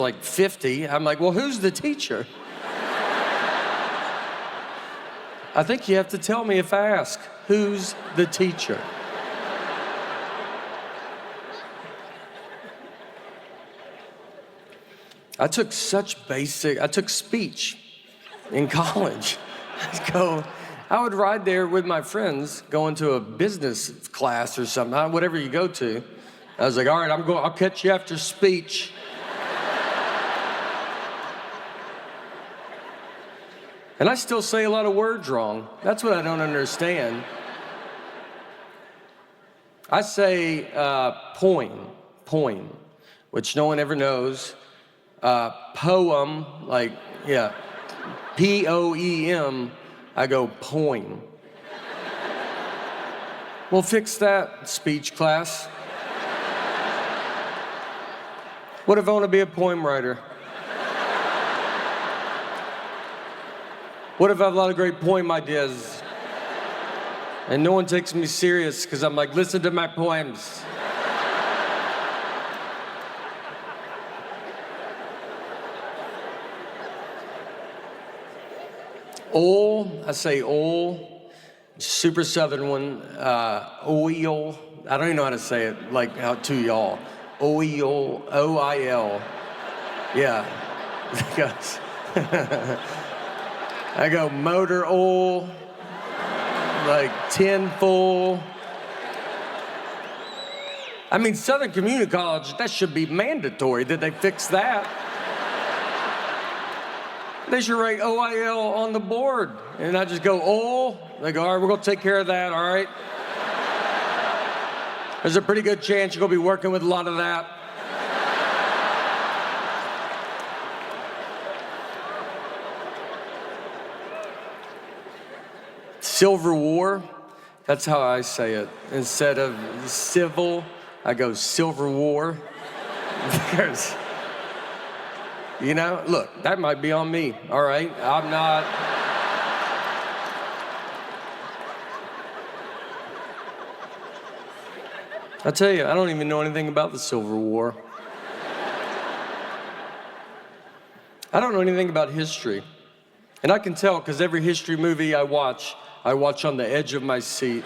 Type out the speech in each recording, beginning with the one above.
like 50. I'm like, well, who's the teacher? I think you have to tell me if I ask, who's the teacher? I took speech in college. I would ride there with my friends going to a business class or something, whatever you go to. I was like, all right, I'll catch you after speech. And I still say a lot of words wrong. That's what I don't understand. I say poem, which no one ever knows. Poem, like, yeah, P-O-E-M, I go poem. We'll fix that, speech class. What if I want to be a poem writer? What if I have a lot of great poem ideas and no one takes me serious because I'm like, listen to my poems. I say super southern one, oil. I don't even know how to say it, like how to y'all. Oil, O-I-L. Yeah. I go motor oil, like tin full. I mean, Southern Community College, that should be mandatory. Did they fix that? They should write OIL on the board. And I just go, oil. They go, all right, we're gonna take care of that, all right? There's a pretty good chance you're gonna be working with a lot of that. Silver War, that's how I say it. Instead of civil, I go Silver War. Because, you know, look, that might be on me, all right? I'm not. I tell you, I don't even know anything about the Silver War. I don't know anything about history. And I can tell because every history movie I watch on the edge of my seat.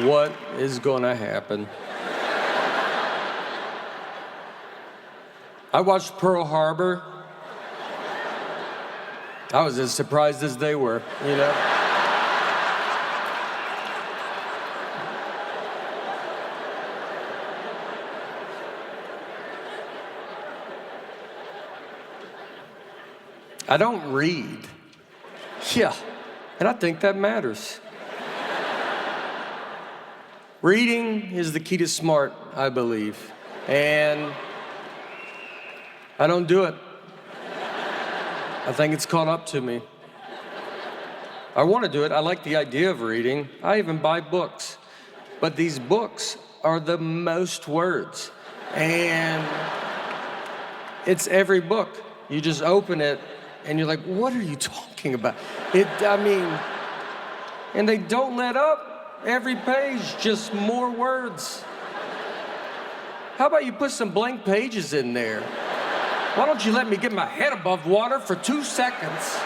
What is gonna happen? I watched Pearl Harbor. I was as surprised as they were, you know? I don't read. Yeah, and I think that matters. Reading is the key to smart, I believe. And I don't do it. I think it's caught up to me. I want to do it. I like the idea of reading. I even buy books. But these books are the most words. And it's every book. You just open it and you're like, what are you talking about? And they don't let up. Every page, just more words. How about you put some blank pages in there? Why don't you let me get my head above water for 2 seconds?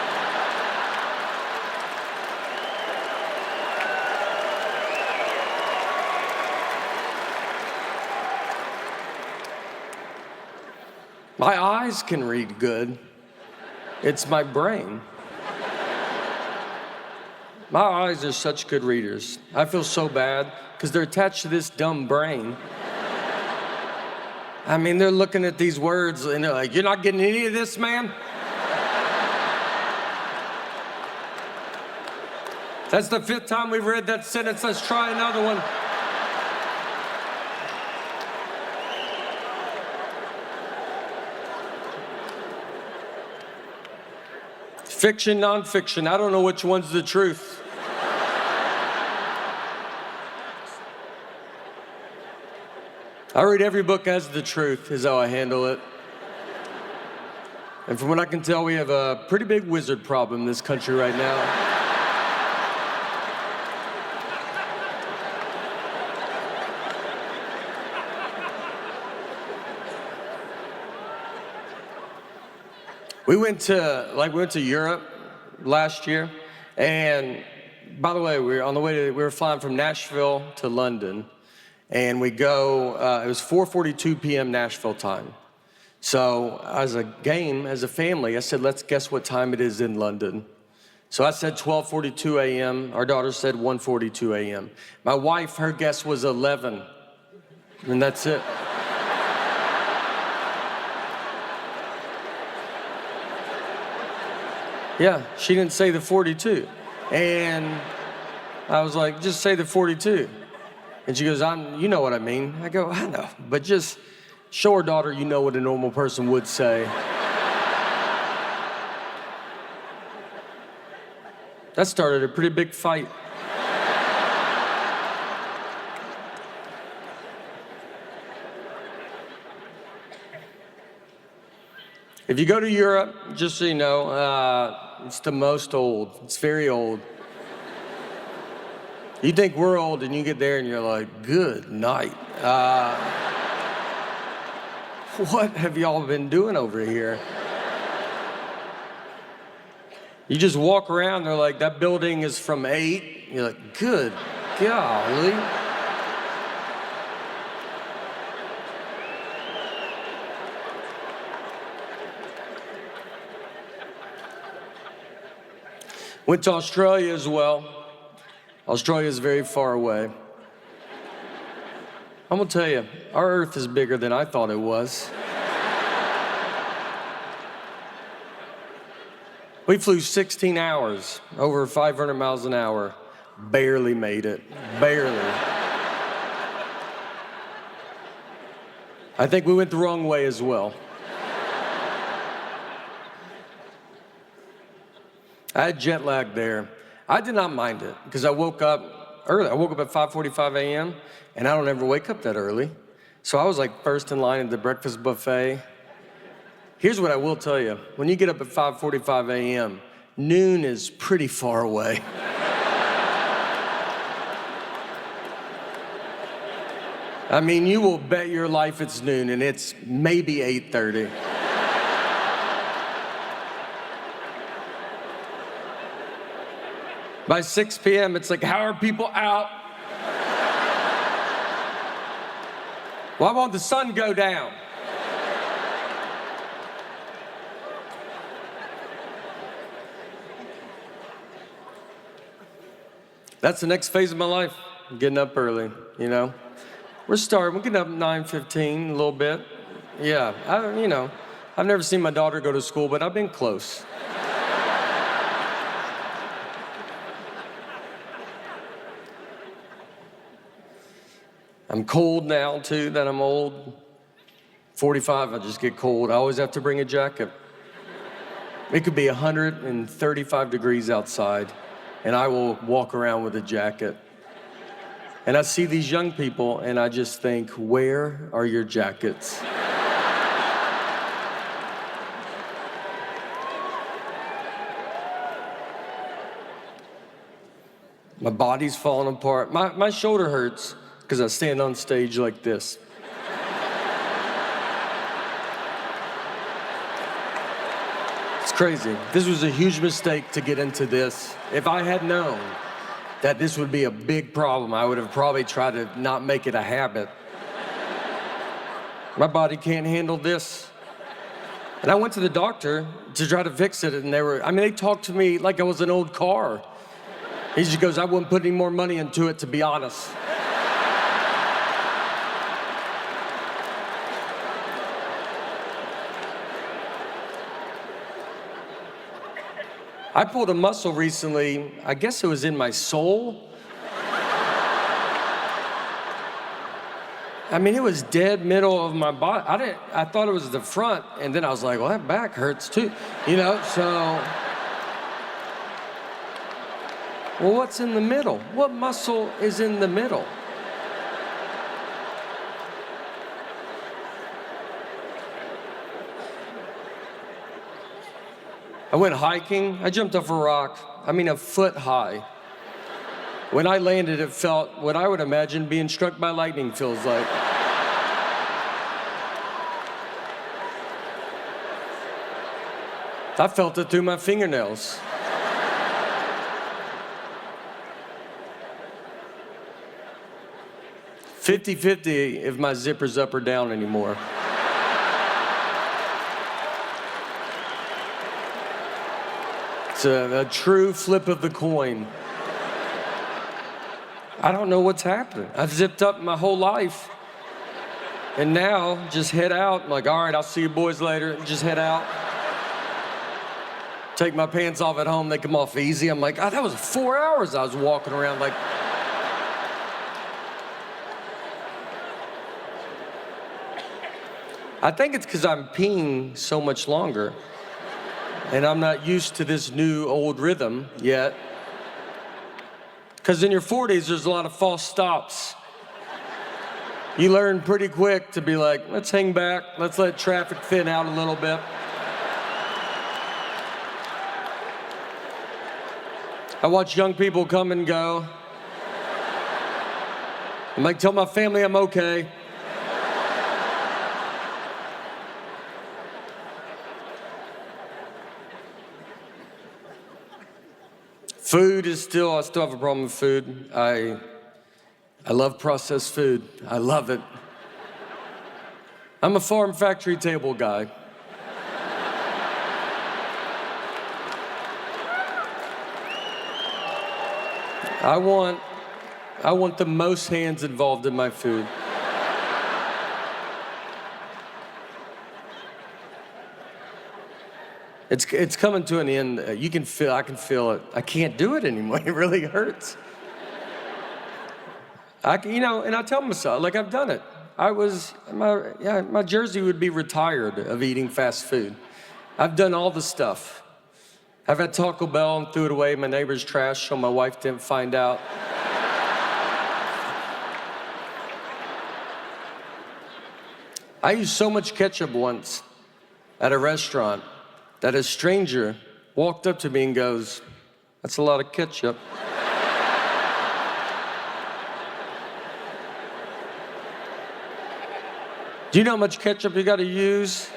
My eyes can read good. It's my brain. My eyes are such good readers. I feel so bad because they're attached to this dumb brain. I mean, they're looking at these words and they're like, you're not getting any of this, man? That's the 5th time we've read that sentence. Let's try another one. Fiction, nonfiction, I don't know which one's the truth. I read every book as the truth, is how I handle it. And from what I can tell, we have a pretty big wizard problem in this country right now. We went to Europe last year, and by the way, we were flying from Nashville to London, and it was 4:42 p.m. Nashville time. So as a family, I said, let's guess what time it is in London. So I said 12:42 a.m. Our daughter said 1:42 a.m. My wife, her guess was 11, and that's it. Yeah, she didn't say the 42. And I was like, just say the 42. And she goes, you know what I mean. I go, I know, but just show her daughter you know what a normal person would say. That started a pretty big fight. If you go to Europe, just so you know, it's the most old. It's very old. You think we're old and you get there and you're like, good night. What have y'all been doing over here? You just walk around, they're like, that building is from 8. You're like, good golly. Went to Australia as well. Australia is very far away. I'm gonna tell you, our Earth is bigger than I thought it was. We flew 16 hours, over 500 miles an hour. Barely made it, barely. I think we went the wrong way as well. I had jet lag there. I did not mind it because I woke up early. I woke up at 5:45 a.m. and I don't ever wake up that early. So I was like first in line at the breakfast buffet. Here's what I will tell you. When you get up at 5:45 a.m., noon is pretty far away. I mean, you will bet your life it's noon and it's maybe 8:30. By 6 p.m., it's like, how are people out? Why won't the sun go down? That's the next phase of my life, getting up early, you know? We're getting up at 9:15, a little bit. Yeah, I've never seen my daughter go to school, but I've been close. I'm cold now, too, that I'm old. 45, I just get cold. I always have to bring a jacket. It could be 135 degrees outside, and I will walk around with a jacket. And I see these young people, and I just think, where are your jackets? My body's falling apart. My shoulder hurts because I stand on stage like this. It's crazy. This was a huge mistake to get into this. If I had known that this would be a big problem, I would have probably tried to not make it a habit. My body can't handle this. And I went to the doctor to try to fix it, and they talked to me like I was an old car. He just goes, I wouldn't put any more money into it, to be honest. I pulled a muscle recently, I guess it was in my soul. I mean, it was dead middle of my body. I thought it was the front, and then I was like, well, that back hurts too, so. Well, what's in the middle? What muscle is in the middle? I went hiking. I jumped off a rock, a foot high. When I landed, it felt what I would imagine being struck by lightning feels like. I felt it through my fingernails. "50-50 if my zipper's up or down anymore." It's a true flip of the coin. I don't know what's happening. I've zipped up my whole life. And now, just head out. I'm like, all right, I'll see you boys later. Just head out. Take my pants off at home, they come off easy. I'm like, that was 4 hours I was walking around like. I think it's because I'm peeing so much longer. And I'm not used to this new old rhythm yet. Because in your 40s, there's a lot of false stops. You learn pretty quick to be like, let's hang back, let's let traffic thin out a little bit. I watch young people come and go. I'm like, tell my family I'm okay. Food is I still have a problem with food. I love processed food. I love it. I'm a farm factory table guy. I want the most hands involved in my food. It's coming to an end. I can feel it. I can't do it anymore. It really hurts. And I tell myself, like, I've done it. My jersey would be retired of eating fast food. I've done all the stuff. I've had Taco Bell and threw it away in my neighbor's trash so my wife didn't find out. I used so much ketchup once at a restaurant that a stranger walked up to me and goes, "That's a lot of ketchup." Do you know how much ketchup you gotta use?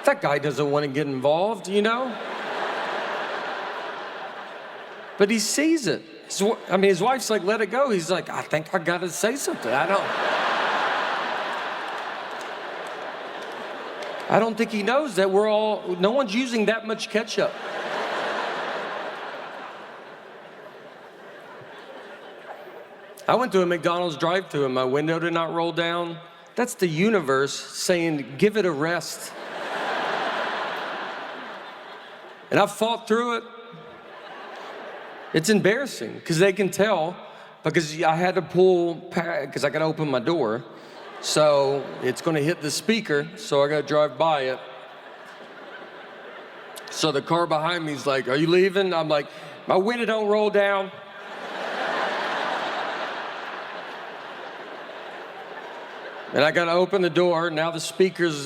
That guy doesn't want to get involved, you know? But he sees it. His wife's like, let it go. He's like, I think I gotta say something. I don't think he knows that no one's using that much ketchup. I went to a McDonald's drive-thru and my window did not roll down. That's the universe saying, give it a rest. And I fought through it. It's embarrassing because they can tell because I had to because I got to open my door. So it's going to hit the speaker, so I got to drive by it. So the car behind me is like, are you leaving? I'm like, my window don't roll down. And I got to open the door. Now the speaker's